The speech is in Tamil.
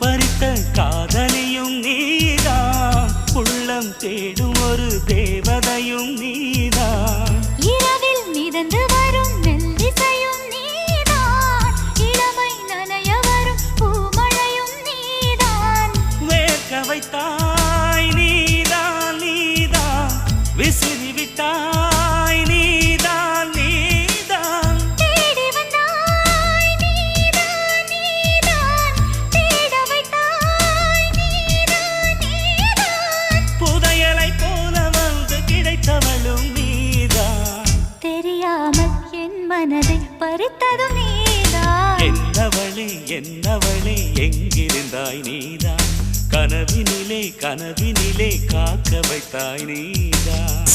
பறித்த காதலியும் நீதான், உள்ளம் தேடும் ஒரு தேவதையும் நீதான். இரவில் மிதந்து வரும் மெல்லிசையும் நீதான், இளமை நனைய வரும் பூமழையும் நீதான். வேர்க்க வைத்தாய் நீதான் நீதான், விசிறி விட்டாய் நீதான் நீதான். தேடி வந்தாய் நீதான் நீதான், தேட வைத்தாய் நீதான் நீதான். புதையலை போல வந்து கிடைத்தவளும் நீதான். தெரியாமல் என் மனதை பறித்ததும் நீதான். என்னவளே எங்கிருந்தாய் நீதான், கனவினிலே காக்க வைத்தாய் நீதான்.